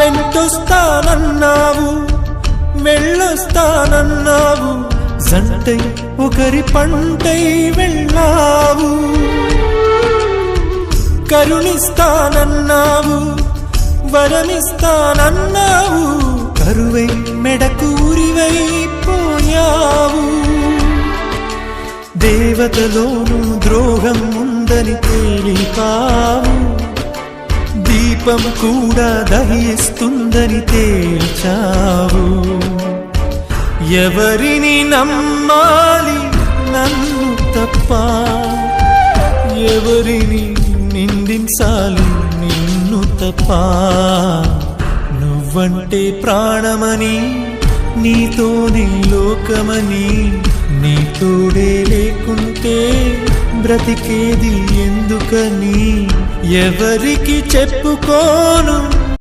వెంటొస్తానన్నావు, వెళ్ళొస్తానన్నావు, జంటై ఒకరి పంటై వెళ్ళావు. కరుణిస్తానన్నావు, వరమిస్తానన్నావు, కరువై మెడకూరివై పోయావు. దేవతలోనూ ద్రోహం ఉందని తేలిపావు, దీపం కూడా దహిస్తుందని తేల్చావు. ఎవరిని నమ్మాలి నన్ను తప్ప, ఎవరిని నిందించాలి నిన్ను తప్ప. నువ్వంటే ప్రాణమని, నీతోనే లోకమని, నీ తోడే లేకుంటే బ్రతికేది ఎందుకని ఎవరికి చెప్పుకోను.